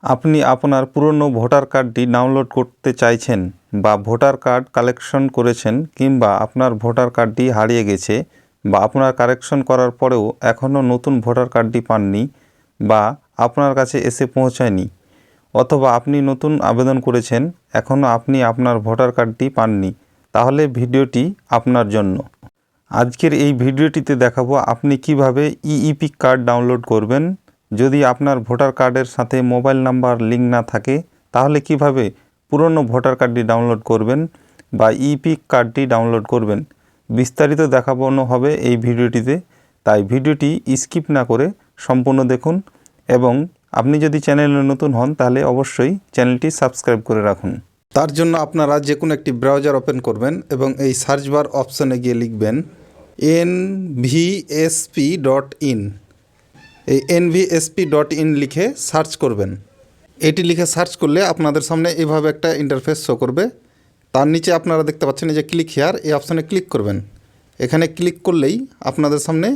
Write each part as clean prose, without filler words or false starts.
আপনি আপনার পুরনো ভোটার কার্ডটি ডাউনলোড করতে চাইছেন বা ভোটার কার্ড কালেকশন করেছেন কিংবা আপনার ভোটার কার্ডটি হারিয়ে গেছে বা আপনার কারেকশন করার পরেও এখনও নতুন ভোটার কার্ডটি পাননি বা আপনার কাছে এসে পৌঁছায়নি, অথবা আপনি নতুন আবেদন করেছেন এখনও আপনি আপনার ভোটার কার্ডটি পাননি, তাহলে ভিডিওটি আপনার জন্য। আজকের এই ভিডিওটিতে দেখাবো আপনি কিভাবে ইপিক কার্ড ডাউনলোড করবেন। যদি আপনার ভোটার কার্ডের সাথে মোবাইল নাম্বার লিঙ্ক না থাকে তাহলে কিভাবে পুরনো ভোটার কার্ডটি ডাউনলোড করবেন বা ইপিক কার্ডটি ডাউনলোড করবেন, বিস্তারিত দেখানো হবে এই ভিডিওটিতে। তাই ভিডিওটি স্কিপ না করে সম্পূর্ণ দেখুন এবং আপনি যদি চ্যানেলে নতুন হন তাহলে অবশ্যই চ্যানেলটি সাবস্ক্রাইব করে রাখুন। তার জন্য আপনারা যে কোনো একটি ব্রাউজার ওপেন করবেন এবং এই সার্চ বার অপশানে গিয়ে লিখবেন nvsp.in। এই nvsp.in লিখে সার্চ করবেন। এটি লিখে সার্চ করলে আপনাদের সামনে এভাবে একটা ইন্টারফেস শো করবে। তার নিচে আপনারা দেখতে পাচ্ছেন এই যে ক্লিক হিয়ার, এই অপশানে ক্লিক করবেন। এখানে ক্লিক করলেই আপনাদের সামনে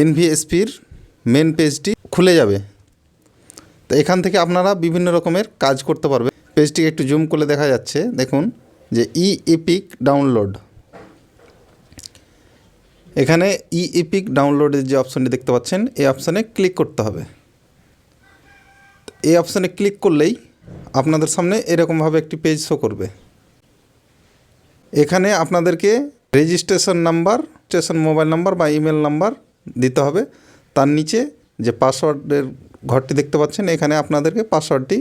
এনভিএসপির মেন পেজটি খুলে যাবে। তো এখান থেকে আপনারা বিভিন্ন রকমের কাজ করতে পারবেন। পেজটিকে একটু জুম করলে দেখা যাচ্ছে, দেখুন যে ইপিক ডাউনলোড। এখানে ইপিক ডাউনলোডের যে অপশানটি দেখতে পাচ্ছেন এই অপশানে ক্লিক করতে হবে। এই অপশানে ক্লিক করলেই আপনাদের সামনে এরকমভাবে একটি পেজ শো করবে। এখানে আপনাদেরকে registration number, station mobile number বা ইমেল নাম্বার দিতে হবে। তার নিচে যে পাসওয়ার্ডের ঘরটি দেখতে পাচ্ছেন এখানে আপনাদেরকে পাসওয়ার্ডটি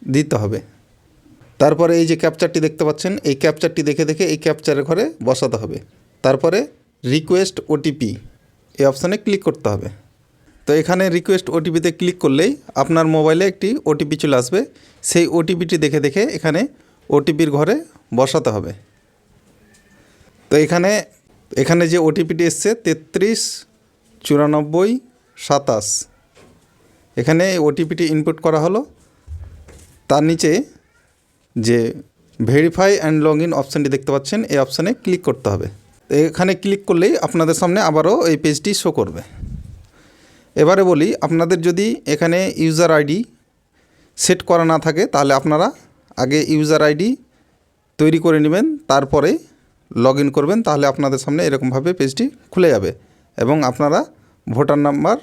দিতে হবে। তারপরে এই যে ক্যাপচারটি দেখতে পাচ্ছেন এই ক্যাপচারটি দেখে দেখে এই ক্যাপচারের ঘরে বসাতে হবে। তারপরে রিকোয়েস্ট ওটিপি এই অপশানে ক্লিক করতে হবে। তো এখানে রিকোয়েস্ট ওটিপিতে ক্লিক করলেই আপনার মোবাইলে একটি ওটিপি চলে আসবে। সেই ওটিপিটি দেখে দেখে এখানে ওটিপির ঘরে বসাতে হবে। তো এখানে যে ওটিপিটি এসছে 339427, এখানে ওটিপিটি ইনপুট করা হলো। তার নিচে যে ভেরিফাই অ্যান্ড লগ ইন অপশানটি দেখতে পাচ্ছেন এই অপশানে ক্লিক করতে হবে। এখানে ক্লিক করলেই আপনাদের সামনে আবারও এই পেজটি শো করবে। এবারে বলি, আপনাদের যদি এখানে ইউজার আইডি সেট করা না থাকে তাহলে আপনারা আগে ইউজার আইডি তৈরি করে নেবেন, তারপরে লগ ইন করবেন। তাহলে আপনাদের সামনে এরকমভাবে পেজটি খুলে যাবে এবং আপনারা voter number,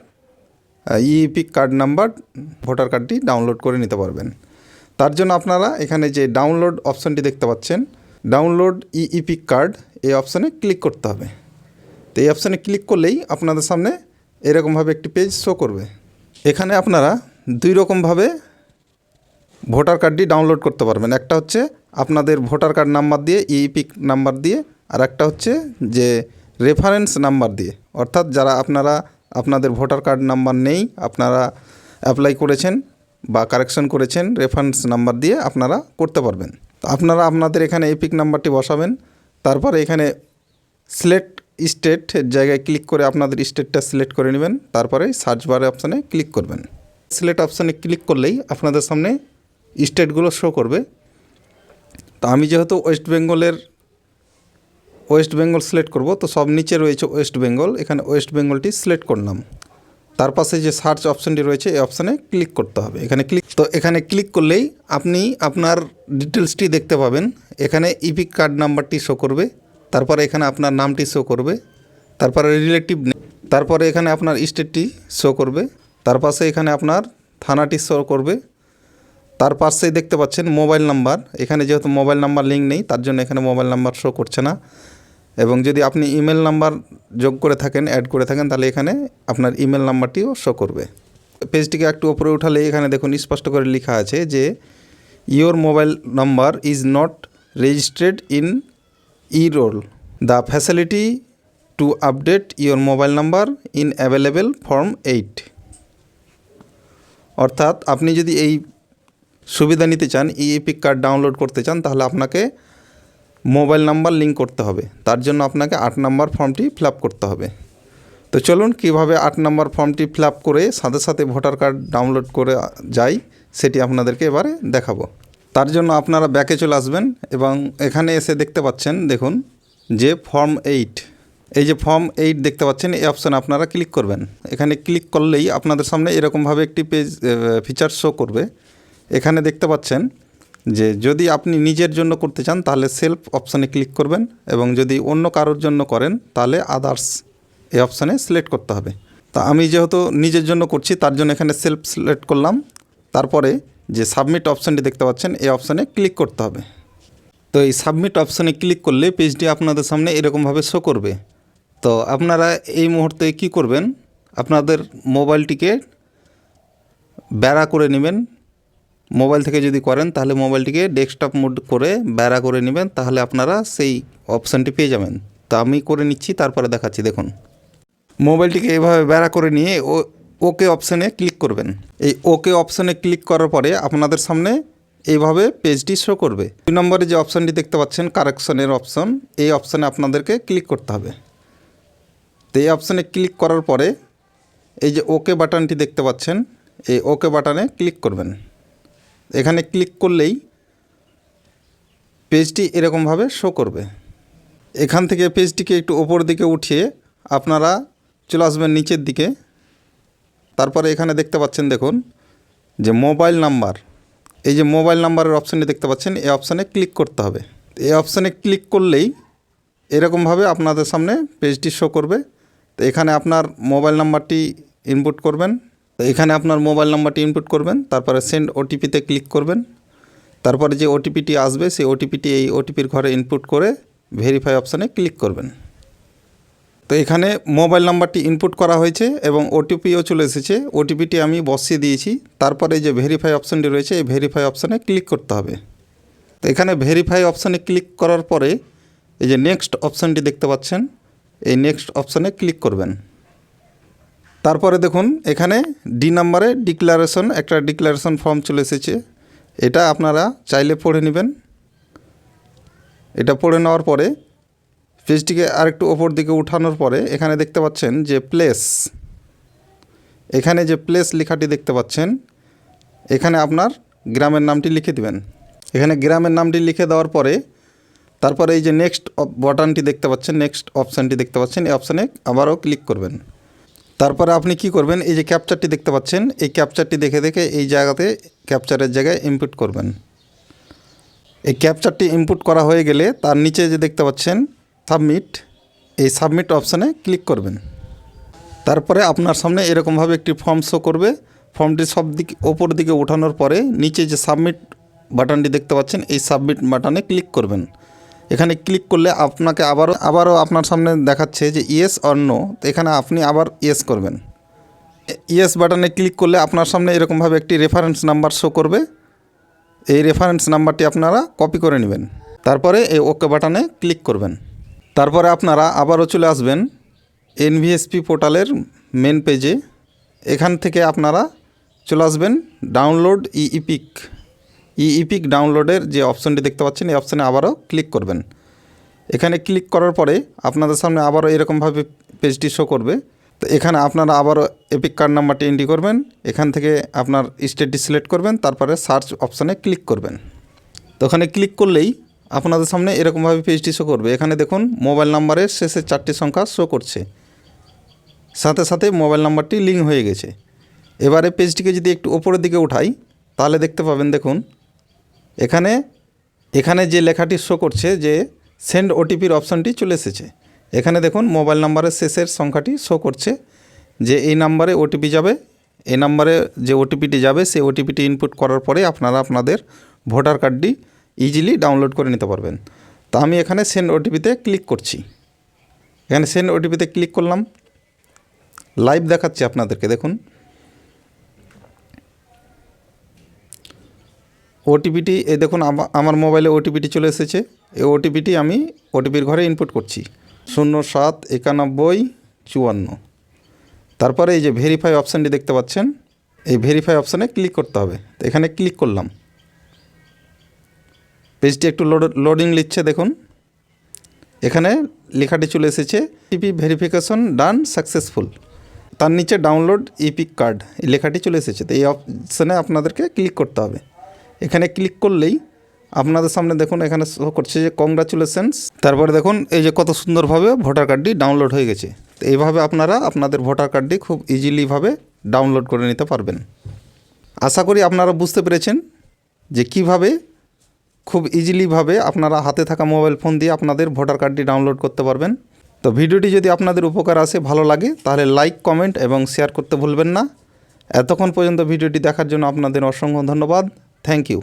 epic card number, voter কার্ডটি ডাউনলোড করে নিতে পারবেন। তার জন্য আপনারা এখানে যে ডাউনলোড অপশানটি দেখতে পাচ্ছেন, ডাউনলোড ইপিক কার্ড, এই অপশানে ক্লিক করতে হবে। তো এই অপশানে ক্লিক করলেই আপনাদের সামনে এরকমভাবে একটি পেজ শো করবে। এখানে আপনারা দুই রকমভাবে ভোটার কার্ডটি ডাউনলোড করতে পারবেন। একটা হচ্ছে আপনাদের ভোটার কার্ড নাম্বার দিয়ে, ইপিক নাম্বার দিয়ে, আর একটা হচ্ছে যে রেফারেন্স নাম্বার দিয়ে, অর্থাৎ যারা আপনাদের ভোটার কার্ড নাম্বার নেই, আপনারা অ্যাপ্লাই করেছেন বা কারেকশন করেছেন, রেফারেন্স নাম্বার দিয়ে আপনারা করতে পারবেন। তো আপনারা আপনাদের এখানে ইপিক নাম্বারটি বসাবেন। তারপরে এখানে সিলেক্ট স্টেট জায়গায় ক্লিক করে আপনাদের স্টেটটা সিলেক্ট করে নেবেন। তারপরে সার্চ বারে অপশানে ক্লিক করবেন। সিলেক্ট অপশানে ক্লিক করলেই আপনাদের সামনে স্টেটগুলো শো করবে। তো আমি যেহেতু ওয়েস্ট বেঙ্গল সিলেক্ট করব, তো সব নিচে রয়েছে ওয়েস্ট বেঙ্গল, এখানে ওয়েস্ট বেঙ্গলটি সিলেক্ট করলাম। তার পাশে যে সার্চ অপশানটি রয়েছে এই অপশানে ক্লিক করতে হবে। এখানে ক্লিক করলেই আপনি আপনার ডিটেলসটি দেখতে পাবেন। এখানে ইপিক কার্ড নাম্বারটি শো করবে, তারপরে এখানে আপনার নামটি শো করবে, তারপরে রিলেটিভ, তারপরে এখানে আপনার স্টেটটি শো করবে, তার পাশে এখানে আপনার থানাটি শো করবে। তার পাশেই দেখতে পাচ্ছেন মোবাইল নাম্বার। এখানে যেহেতু মোবাইল নাম্বার লিঙ্ক নেই তার জন্য এখানে মোবাইল নাম্বার শো করছে না। এবং যদি আপনি ইমেল নাম্বার যোগ করে থাকেন, অ্যাড করে থাকেন, তাহলে এখানে আপনার ইমেল নাম্বারটিও শো করবে। পেজটিকে একটু উপরে উঠালে এখানে দেখুন স্পষ্ট করে লেখা আছে যে your mobile number is not registered in E roll, the facility to update your mobile number in available form 8। অর্থাৎ আপনি যদি এই সুবিধা নিতে চান, ইপিক কার্ড ডাউনলোড করতে চান, তাহলে আপনাকে মোবাইল নাম্বার লিঙ্ক করতে হবে। তার জন্য আপনাকে 8 নম্বর ফর্মটি ফিল আপ করতে হবে। তো চলুন কীভাবে 8 নম্বর ফর্মটি ফিল আপ করে সাথে সাথে ভোটার কার্ড ডাউনলোড করে যাই সেটি আপনাদেরকে এবারে দেখাবো। তার জন্য আপনারা ব্যাকে চলে আসবেন এবং এখানে এসে দেখতে পাচ্ছেন, দেখুন যে ফর্ম 8, এই যে ফর্ম 8 দেখতে পাচ্ছেন, এই অপশানে আপনারা ক্লিক করবেন। এখানে ক্লিক করলেই আপনাদের সামনে এরকমভাবে একটি পেজ ফিচার শো করবে। এখানে দেখতে পাচ্ছেন যে যদি আপনি নিজের জন্য করতে চান তাহলে সেলফ অপশানে ক্লিক করবেন, এবং যদি অন্য কারোর জন্য করেন তাহলে আদার্স এই অপশানে সিলেক্ট করতে হবে। তা আমি যেহেতু নিজের জন্য করছি তার জন্য এখানে সেলফ সিলেক্ট করলাম। তারপরে যে সাবমিট অপশানটি দেখতে পাচ্ছেন এই অপশানে ক্লিক করতে হবে। তো এই সাবমিট অপশানে ক্লিক করলে পেজটি আপনাদের সামনে এরকমভাবে শো করবে। তো আপনারা এই মুহূর্তে কি করবেন, আপনাদের মোবাইলটিকে ব্যারা করে নেবেন। মোবাইল থেকে যদি করেন তাহলে মোবাইলটিকে ডেস্কটপ মোড করে ব্যারা করে নেবেন, তাহলে আপনারা সেই অপশানটি পেয়ে যাবেন। তো আমি করে নিচ্ছি, তারপরে দেখাচ্ছি। দেখুন, মোবাইলটিকে এভাবে ব্যারা করে নিয়ে ওকে অপশানে ক্লিক করবেন। এই ওকে অপশানে ক্লিক করার পরে আপনাদের সামনে এইভাবে পেজটি শো করবে। 2 নম্বরে যে অপশানটি দেখতে পাচ্ছেন কারেকশনের অপশান, এই অপশানে আপনাদেরকে ক্লিক করতে হবে। তো এই অপশানে ক্লিক করার পরে এই যে ওকে বাটনটি দেখতে পাচ্ছেন, এই ওকে বাটনে ক্লিক করবেন। এখানে ক্লিক করলেই পেজটি এরকমভাবে শো করবে। এখান থেকে পেজটিকে একটু ওপর দিকে উঠিয়ে আপনারা চলে আসবেন নিচের দিকে। তারপরে এখানে দেখতে পাচ্ছেন, দেখুন যে মোবাইল নাম্বার, এই যে মোবাইল নাম্বারের অপশানটি দেখতে পাচ্ছেন, এই অপশানে ক্লিক করতে হবে। এই অপশানে ক্লিক করলেই এরকমভাবে আপনাদের সামনে পেজটি শো করবে। তো এখানে আপনার মোবাইল নাম্বারটি ইনপুট করবেন। তো এখানে আপনার মোবাইল নাম্বারটি ইনপুট করবেন, তারপরে সেন্ড ওটিপিতে ক্লিক করবেন। তারপরে যে ওটিপিটি আসবে সেই ওটিপিটি এই ওটিপির ঘরে ইনপুট করে ভেরিফাই অপশানে ক্লিক করবেন। তো এখানে মোবাইল নাম্বারটি ইনপুট করা হয়েছে এবং ওটিপিও চলে এসেছে। ওটিপিটি আমি বসিয়ে দিয়েছি। তারপরে যে ভেরিফাই অপশানটি রয়েছে এই ভেরিফাই অপশানে ক্লিক করতে হবে। তো এখানে ভেরিফাই অপশানে ক্লিক করার পরে এই যে নেক্সট অপশানটি দেখতে পাচ্ছেন, এই নেক্সট অপশানে ক্লিক করবেন। তারপরে দেখুন এখানে ডি নাম্বারে ডিক্লারেশন, একটা ডিক্লারেশন ফর্ম চলে এসেছে। এটা আপনারা চাইলে পড়ে নেবেন। এটা পড়ে নেওয়ার পরে পেজটিকে আরেকটু ওপর দিকে উঠানোর পরে এখানে দেখতে পাচ্ছেন যে প্লেস, এখানে যে প্লেস লেখাটি দেখতে পাচ্ছেন, এখানে আপনার গ্রামের নামটি লিখে দিবেন। এখানে গ্রামের নামটি লিখে দেওয়ার পরে তারপরে এই যে নেক্সট বাটনটি দেখতে পাচ্ছেন, নেক্সট অপশানটি দেখতে পাচ্ছেন, এই অপশানে আবারও ক্লিক করবেন। তারপরে আপনি কি করবেন, এই যে ক্যাপচারটি দেখতে পাচ্ছেন, এই ক্যাপচারটি দেখে দেখে এই জায়গাতে ক্যাপচারের জায়গায় ইনপুট করবেন। এই ক্যাপচারটি ইনপুট করা হয়ে গেলে তার নিচে যে দেখতে পাচ্ছেন সাবমিট, এই সাবমিট অপশানে ক্লিক করবেন। তারপরে আপনার সামনে এরকমভাবে একটি ফর্ম শো করবে। ফর্মটি সব দিকে ওপর দিকে ওঠানোর পরে নিচে যে সাবমিট বাটনটি দেখতে পাচ্ছেন, এই সাবমিট বাটনে ক্লিক করবেন। এখানে ক্লিক করলে আপনাকে আবারও আপনার সামনে দেখাচ্ছে যে ইয়েস অর নো। তো এখানে আপনি আবার ইয়েস করবেন। ইয়েস বাটনে ক্লিক করলে আপনার সামনে এরকমভাবে একটি রেফারেন্স নাম্বার শো করবে। এই রেফারেন্স নাম্বারটি আপনারা কপি করে নেবেন। তারপরে এই ওকে বাটনে ক্লিক করবেন। তারপরে আপনারা আবারও চলে আসবেন এনভিএসপি পোর্টালের মেন পেজে। এখান থেকে আপনারা চলে আসবেন ডাউনলোড ইপিক ডাউনলোডের যে অপশানটি দেখতে পাচ্ছেন, এই অপশানে আবারও ক্লিক করবেন। এখানে ক্লিক করার পরে আপনাদের সামনে আবারও এরকমভাবে পেজটি শো করবে। তো এখানে আপনারা আবারও এপিক কার্ড নাম্বারটি এন্ট্রি করবেন। এখান থেকে আপনার স্টেটটি সিলেক্ট করবেন, তারপরে সার্চ অপশানে ক্লিক করবেন। তো ওখানে ক্লিক করলেই আপনাদের সামনে এরকমভাবে পেজটি শো করবে। এখানে দেখুন মোবাইল নাম্বারের শেষে 4টি সংখ্যা শো করছে, সাথে সাথে মোবাইল নাম্বারটি লিঙ্ক হয়ে গেছে। এবারে পেজটিকে যদি একটু ওপরের দিকে উঠাই তাহলে দেখতে পাবেন, দেখুন এখানে যে লেখাটি শো করছে যে সেন্ড ওটিপির অপশানটি চলে এসেছে। এখানে দেখুন মোবাইল নাম্বারের শেষের সংখ্যাটি শো করছে যে এই নাম্বারে ওটিপি যাবে। এই নাম্বারে যে ওটিপিটি যাবে সেই ওটিপিটি ইনপুট করার পরে আপনারা আপনাদের ভোটার কার্ডটি ইজিলি ডাউনলোড করে নিতে পারবেন। তো আমি এখানে সেন্ড ওটিপিতে ক্লিক করছি। এখানে সেন্ড ওটিপিতে ক্লিক করলাম। লাইভ দেখাচ্ছি আপনাদেরকে, দেখুন ওটিপিটি এই দেখুন আমার মোবাইলে ওটিপিটি চলে এসেছে। এই ওটিপিটি আমি ওটিপির ঘরে ইনপুট করছি 079154। তারপরে এই যে ভেরিফাই অপশানটি দেখতে পাচ্ছেন, এই ভেরিফাই অপশানে ক্লিক করতে হবে। তো এখানে ক্লিক করলাম। পেজটি একটু লোডিং নিচ্ছে, দেখুন এখানে লেখাটি চলে এসেছে টিপি ভেরিফিকেশন ডান সাকসেসফুল। তার নিচে ডাউনলোড ইপিক কার্ড এই লেখাটি চলে এসেছে। তো এই অপশানে আপনাদেরকে ক্লিক করতে হবে। এখানে ক্লিক করলেই আপনাদের সামনে দেখুন এখানে শো করছে যে কংগ্রাচুলেশনস। তারপরে দেখুন এই যে কত সুন্দরভাবে ভোটার কার্ডটি ডাউনলোড হয়ে গেছে। তো এইভাবে আপনারা আপনাদের ভোটার কার্ডটি খুব ইজিলিভাবে ডাউনলোড করে নিতে পারবেন। আশা করি আপনারা বুঝতে পেরেছেন। যে কিভাবে খুব ইজিলিভাবে আপনারা হাতে থাকা মোবাইল ফোন দিয়ে আপনাদের ভোটার কার্ডটি ডাউনলোড করতে পারবেন। তো ভিডিওটি যদি আপনাদের উপকার আসে, ভালো লাগে, তাহলে লাইক, কমেন্ট এবং শেয়ার করতে ভুলবেন না। এতক্ষণ পর্যন্ত ভিডিওটি দেখার জন্য আপনাদের অসংখ্য ধন্যবাদ। Thank you.